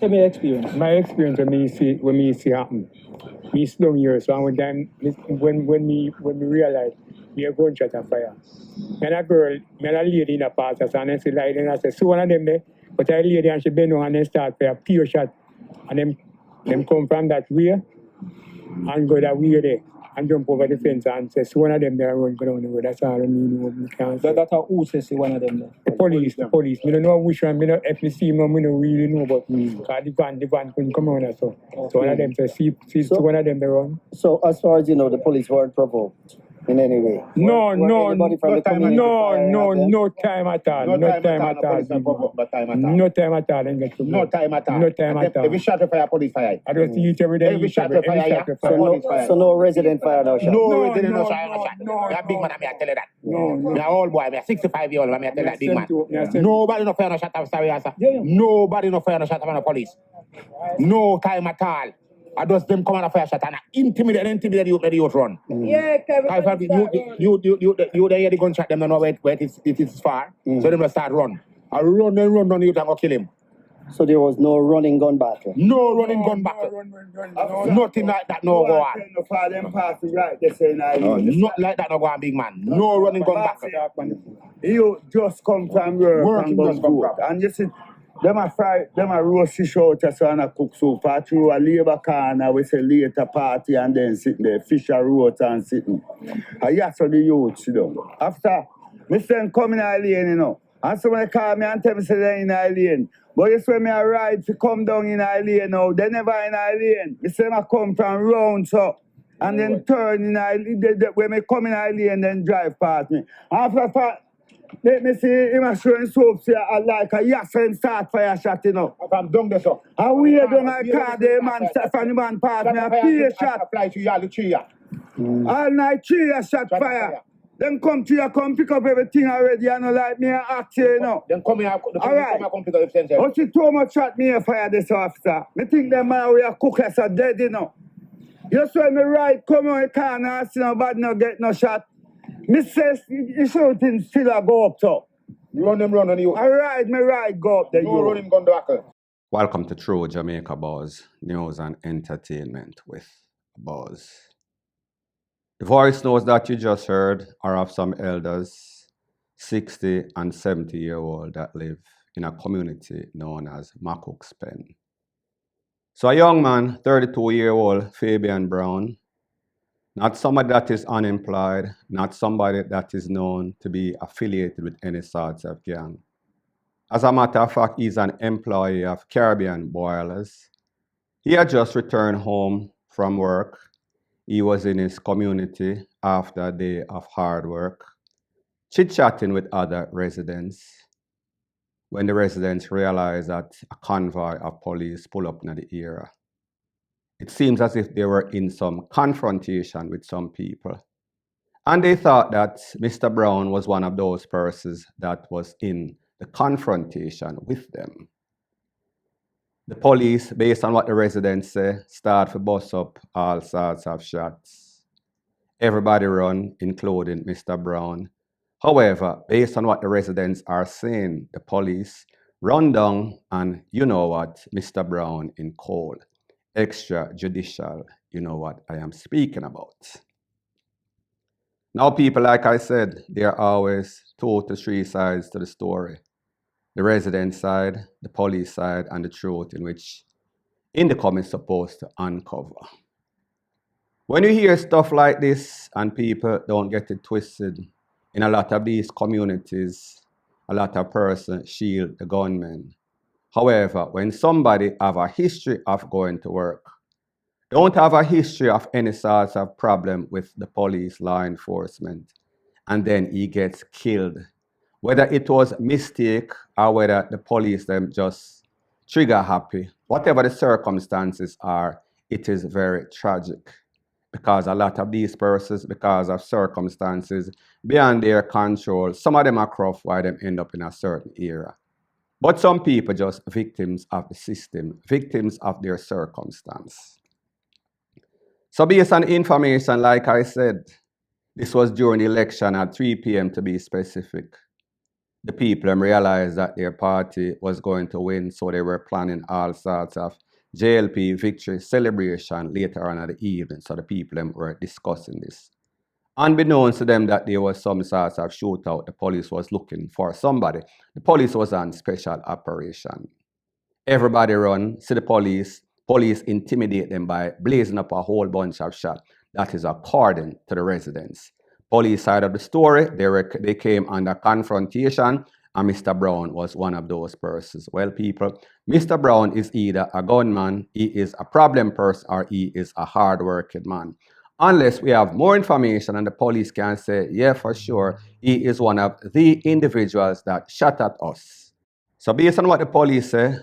Tell me your experience. My experience when me see happen. Me slum here, so when time when me realize me a gunshot a fire. And a girl, me and a lady in a pass us and I say like and I say, so one of them there, but a lady and she bend down and then start for a pure shot. And them come from that way and go that way there and jump over the fence and say, so one of them there run go down the road. That's all I mean. We can't say. That's who says one of them there? The police. Me don't know which one. Me don't if me see them, me don't really know about me. Because the van couldn't come on or so. Okay. So one of them say, see so one of them they run. So as far as you know, the police weren't provoked in any way? No time at all. No time at all. Every shot of fire, police fire. I don't see you every day. Every shot of fire, police fire. So no resident fire no shot? No resident no shot. Me a big man, me a tell you that. Me a old boy, me a 65-year-old, me a tell you that big man. Nobody no fire no shot of sorry, sir. Nobody no fire no shot of the police. No time at all. I just them come on a fire shot and intimidate you, let the youth run. Yeah, you hear the gunshot, them don't know where it is far. So them will start run. I run down the youth and go kill him. So there was no running gun battle? No running gun battle. Nothing like that no go on. Not like that no go on, big man. No running gun battle. You just come from work and go and you see them a roast fish out so and a cook soup through a labor corner we say later party and then sitting there, fish a roast and sitting. And yes, so the youth sit down. After me say come in a lane, you know. And somebody call me and tell me say they're in a lane. But you say me a ride to come down in a lane now. They never in a lane. Me say I come from round so and then turn in a lane. When me come in a lane then drive past me. After let me see him showing soap here like a yes and start fire shot, you know. I'm down there, so. And we are down a car there, man, from the man pass me a pay shot. Fly to you, tree. All night tree shot fire. Then come to you, come pick up everything already, you know, like me and act here, you know. Then come here, come pick up everything. But you too much shot me a fire this officer. Me think them man we are cookers are dead, you know. You saw me right, come on, you can't see no bad, no get no shot. Me says, you shooting still a go up top. Run on you. All right, me right go up there. No running gun back. Welcome to True Jamaica Buzz, news and entertainment with Buzz. The voice notes that you just heard are of some elders, 60 and 70-year-old that live in a community known as Macook's Pen. So a young man, 32-year-old Fabian Brown, not somebody that is unemployed, not somebody that is known to be affiliated with any sorts of gang. As a matter of fact, he's an employee of Caribbean Boilers. He had just returned home from work. He was in his community after a day of hard work, chit-chatting with other residents, when the residents realized that a convoy of police pulled up in the area. It seems as if they were in some confrontation with some people. And they thought that Mr. Brown was one of those persons that was in the confrontation with them. The police, based on what the residents say, start to bust up all sorts of shots. Everybody run, including Mr. Brown. However, based on what the residents are saying, the police run down and you know what, Mr. Brown in cold. Extrajudicial, you know what I am speaking about. Now, people, like I said, there are always 2 to 3 sides to the story. The resident side, the police side, and the truth in which Indicom is supposed to uncover. When you hear stuff like this and people don't get it twisted, in a lot of these communities, a lot of persons shield the gunmen. However, when somebody have a history of going to work, don't have a history of any sorts of problem with the police, law enforcement, and then he gets killed, whether it was a mistake or whether the police them just trigger happy, whatever the circumstances are, it is very tragic. Because a lot of these persons, because of circumstances beyond their control, some of them are rough while them end up in a certain era. But some people just victims of the system, victims of their circumstance. So based on information, like I said, this was during the election at 3 p.m. to be specific. the people realized that their party was going to win, so they were planning all sorts of JLP victory celebration later on in the evening. So the people were discussing this. Unbeknownst to them that there was some sort of shootout, the police was looking for somebody. The police was on special operation. Everybody run, see the police. Police intimidate them by blazing up a whole bunch of shots. That is according to the residents. Police side of the story, they came under confrontation, and Mr. Brown was one of those persons. Well, people, Mr. Brown is either a gunman, he is a problem person, or he is a hard-working man. Unless we have more information and the police can say, yeah, for sure, he is one of the individuals that shot at us. So based on what the police say,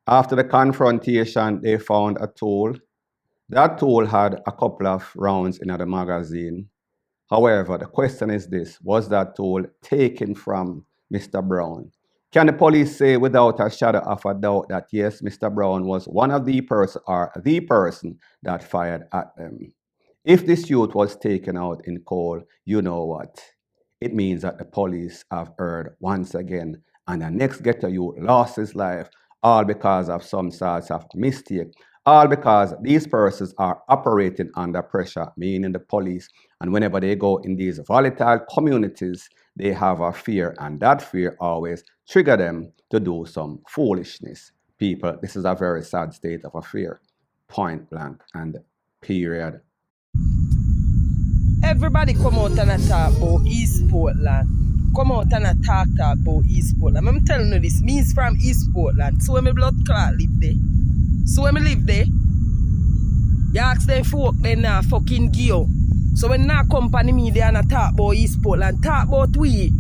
after the confrontation, they found a tool. That tool had a couple of rounds in the magazine. However, the question is this: was that tool taken from Mr. Brown? Can the police say without a shadow of a doubt that yes, Mr. Brown was one of the person or the person that fired at them? If this youth was taken out in cold, you know what? It means that the police have erred once again, and the next ghetto youth lost his life, all because of some sorts of mistake, all because these persons are operating under pressure, meaning the police, and whenever they go in these volatile communities, they have a fear, and that fear always trigger them to do some foolishness. People, this is a very sad state of affair, point blank and period. Everybody come out and talk about East Portland. Come out and talk about East Portland. I'm telling you this, me is from East Portland. So when my blood clot live there. So when I live there, you ask them folk, they nah fucking give. So when nah company media and talk about East Portland, talk about we.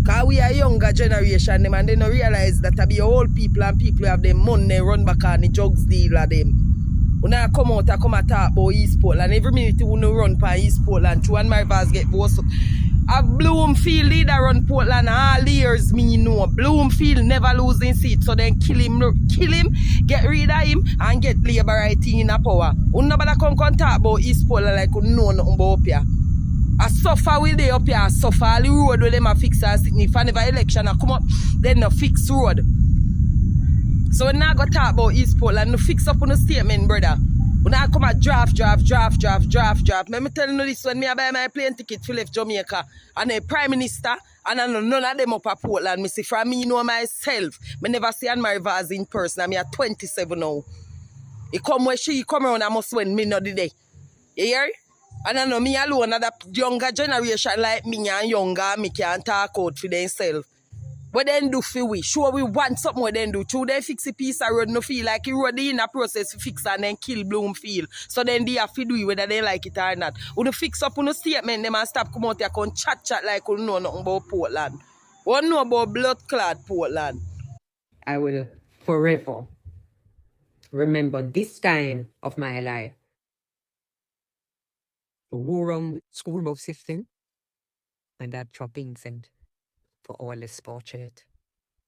Because we are younger generation them, and they don't realize that be old people and people have them money run back on the drugs deal of them. When I come out and come and talk about East Portland, every minute you run for East Portland, two and my vase get boss. A Bloomfield leader run Portland all years, me know. Bloomfield never losing seat, so then kill him, get rid of him, and get Labour right in a power. Nobody come talk about East Portland like you know nothing about up here. I suffer with they up here, I suffer all the road where them a fix and sit. If never election I come up, then no fix road. So when I go talk about East Portland, no fix up on a statement, brother. When I come at draft. Let me tell you this, when me I buy my plane ticket to left Jamaica, and the Prime Minister, and I know none of them up at Portland, me see from me know myself. Me never see Anne Marie Vaz in person, and me at 27 now. He come where she come around, I must win me not the day. You hear? And I know me alone, another younger generation like me and younger, me can talk out for themselves. What then do for we? Sure we want something what then do. True they fix a piece of road, no feel like you road in a process to fix and then kill Bloomfield. So then they have to do it whether they like it or not. When you fix up on a statement, they must stop come out here and chat like you know nothing about Portland. What know about blood clot Portland? I will forever remember this time of my life. The war on school bus system and that chopping center. For all is fortunate.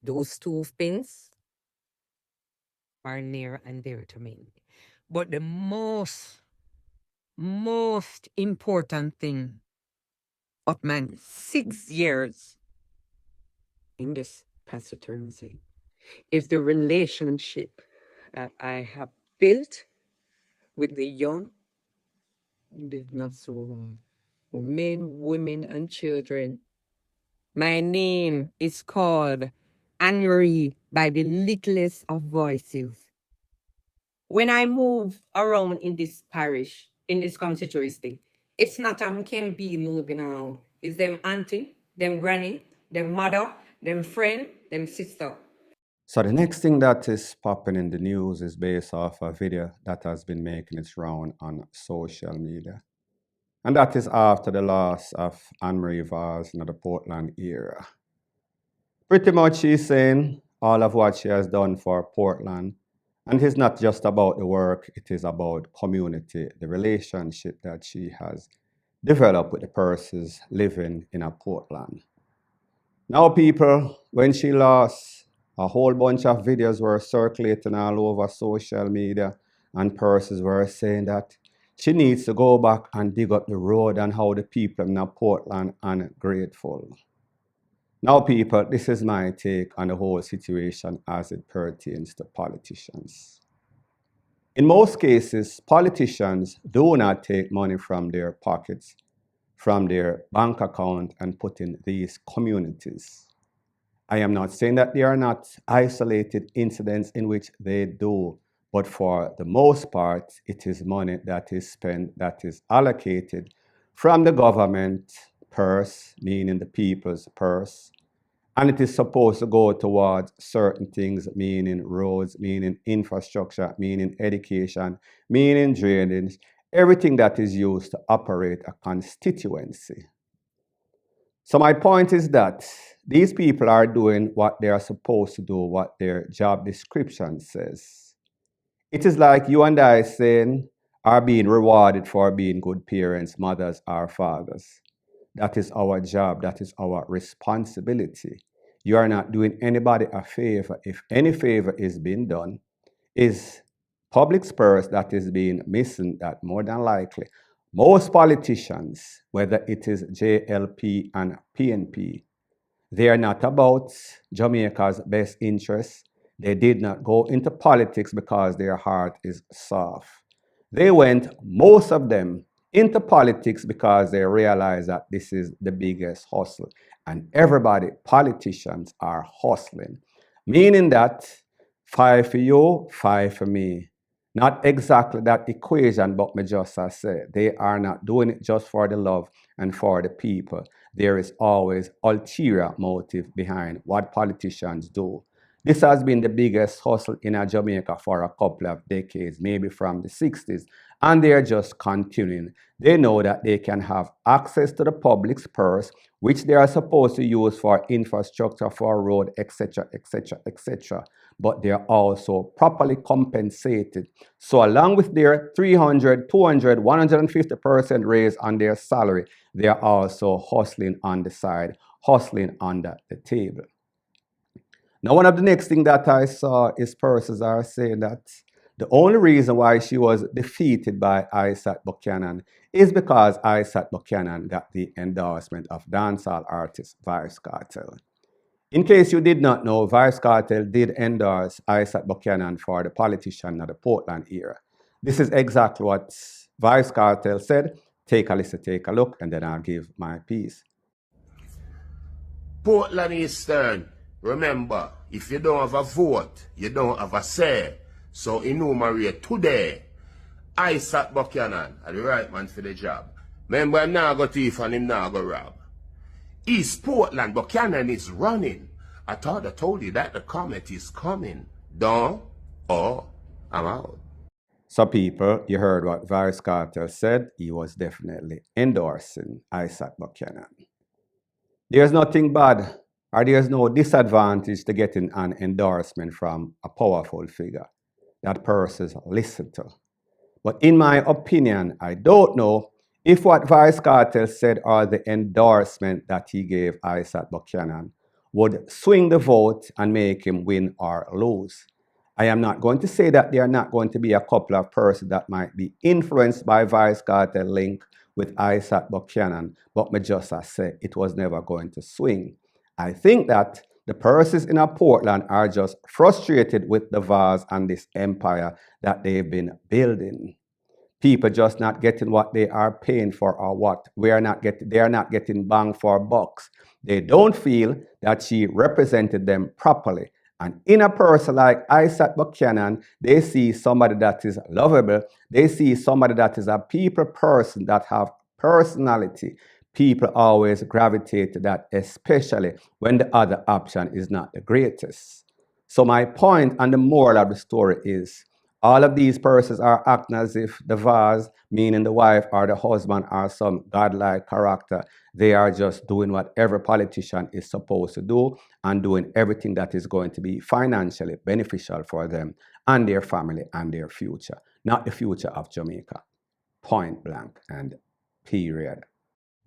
Those two things are near and dear to me. But the most important thing of my 6 years in this presidency is the relationship that I have built with the young, not so long, men, women, and children. My name is called Anne-Marie by the littlest of voices. When I move around in this parish, in this constituency, it's not can be moving around. It's them auntie, them granny, them mother, them friend, them sister. So the next thing that is popping in the news is based off a video that has been making its round on social media. And that is after the loss of Anne Marie Vaz in the Portland area. Pretty much she's saying all of what she has done for Portland. And it's not just about the work, it is about community, the relationship that she has developed with the persons living in a Portland. Now people, when she lost, a whole bunch of videos were circulating all over social media and persons were saying that she needs to go back and dig up the road and how the people in Portland are ungrateful. Now, people, this is my take on the whole situation as it pertains to politicians. In most cases, politicians do not take money from their pockets, from their bank account, and put in these communities. I am not saying that there are not isolated incidents in which they do, but for the most part, it is money that is spent, that is allocated from the government purse, meaning the people's purse, and it is supposed to go towards certain things, meaning roads, meaning infrastructure, meaning education, meaning drainage, everything that is used to operate a constituency. So my point is that these people are doing what they are supposed to do, what their job description says. It is like you and I saying are being rewarded for being good parents, mothers or fathers. That is our job. That is our responsibility. You are not doing anybody a favor. If any favor is being done, is public purse that is being missing, that more than likely most politicians, whether it is JLP and PNP, they are not about Jamaica's best interests. They did not go into politics because their heart is soft. They went, most of them, into politics because they realize that this is the biggest hustle. And everybody, politicians, are hustling. Meaning that 5 for you, 5 for me. Not exactly that equation, but me just as said, they are not doing it just for the love and for the people. There is always ulterior motive behind what politicians do. This has been the biggest hustle in Jamaica for a couple of decades, maybe from the 60s, and they're just continuing. They know that they can have access to the public's purse, which they are supposed to use for infrastructure, for road, etc., etc., etc. But they are also properly compensated. So along with their 300, 200, 150% raise on their salary, they are also hustling on the side, hustling under the table. Now, one of the next thing that I saw is persons are saying that the only reason why she was defeated by Isaac Buchanan is because Isaac Buchanan got the endorsement of dancehall artist Vybz Kartel. In case you did not know, Vybz Kartel did endorse Isaac Buchanan for the politician of the Portland era. This is exactly what Vybz Kartel said. Take a listen, take a look, and then I'll give my piece. Portland Eastern, remember, if you don't have a vote, you don't have a say. So enumerate today, Isaac Buchanan are the right man for the job. Remember, him now go thief and him now go rob. East Portland, Buchanan is running. I thought I told you that the comet is coming. Don't, or I'm out. So people, you heard what Vybz Kartel said. He was definitely endorsing Isaac Buchanan. There's nothing bad or there's no disadvantage to getting an endorsement from a powerful figure that persons listen to. But in my opinion, I don't know if what Vybz Kartel said or the endorsement that he gave Isaac Buchanan would swing the vote and make him win or lose. I am not going to say that there are not going to be a couple of persons that might be influenced by Vybz Kartel link with Isaac Buchanan, but me just as say it was never going to swing. I think that the persons in Portland are just frustrated with the Vaz and this empire that they've been building. People just not getting what they are paying for or what they are not getting bang for bucks. They don't feel that she represented them properly. And in a person like Isaac Buchanan, they see somebody that is lovable. They see somebody that is a people person that have personality. People always gravitate to that, especially when the other option is not the greatest. So my point and the moral of the story is, all of these persons are acting as if the vase, meaning the wife or the husband, are some godlike character. They are just doing what every politician is supposed to do and doing everything that is going to be financially beneficial for them and their family and their future, not the future of Jamaica. Point blank and period.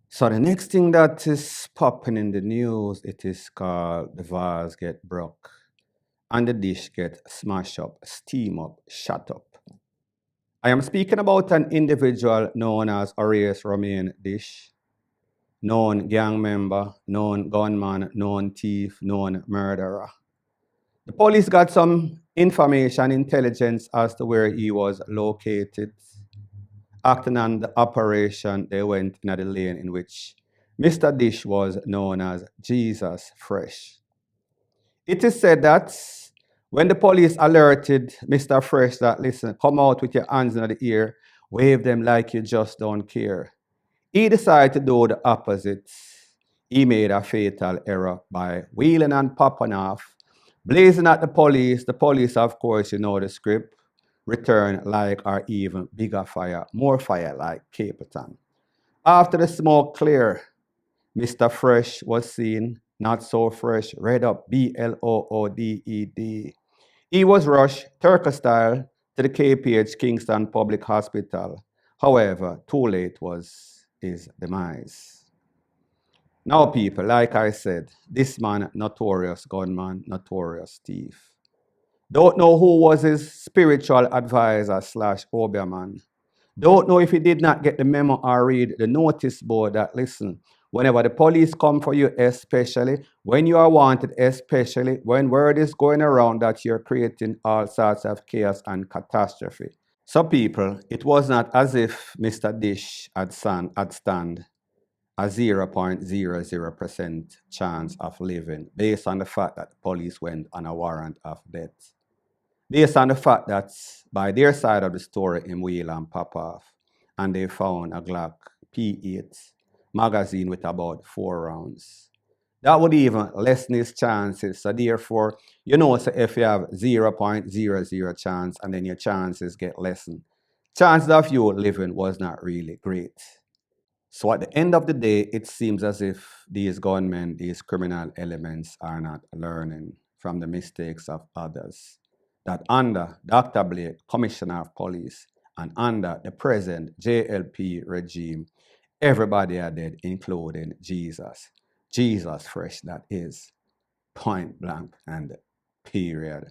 So the next thing that is popping in the news, it is called the vase get broke and the dish get smashed up, steam up, shut up. I am speaking about an individual known as Horace Romain Dish. known gang member, known gunman, known thief, known murderer. The police got some information, intelligence as to where he was located. Acting on the operation, they went in the lane in which Mr. Dish was known as Jesus Fresh. It is said that when the police alerted Mr. Fresh that, listen, come out with your hands in the air, wave them like you just don't care, he decided to do the opposite. He made a fatal error by wheeling and popping off, blazing at the police. The police, of course, you know the script, return like or even bigger fire, more fire like Capleton. After the smoke clear, Mr. Fresh was seen, not so fresh, read up BLOODED. He was rushed, Turco style, to the KPH Kingston Public Hospital. However, too late was his demise. Now, people, like I said, this man, notorious gunman, notorious thief. Don't know who was his spiritual advisor / Obeahman. Don't know if he did not get the memo or read the notice board that, listen, whenever the police come for you, especially when you are wanted, especially when word is going around that you're creating all sorts of chaos and catastrophe. So people, it was not as if Mr. Dish had stand a 0.00% chance of living based on the fact that the police went on a warrant of death. Based on the fact that by their side of the story in wheel and pop off, and they found a Glock P8 magazine with about 4 rounds. That would even lessen his chances. So therefore, you know, so if you have 0.00 chance and then your chances get lessened, chances of you living was not really great. So at the end of the day, it seems as if these gunmen, these criminal elements are not learning from the mistakes of others. That under Dr. Blake, Commissioner of Police, and under the present JLP regime, everybody are dead, including Jesus. Jesus Fresh, that is. Point blank and period.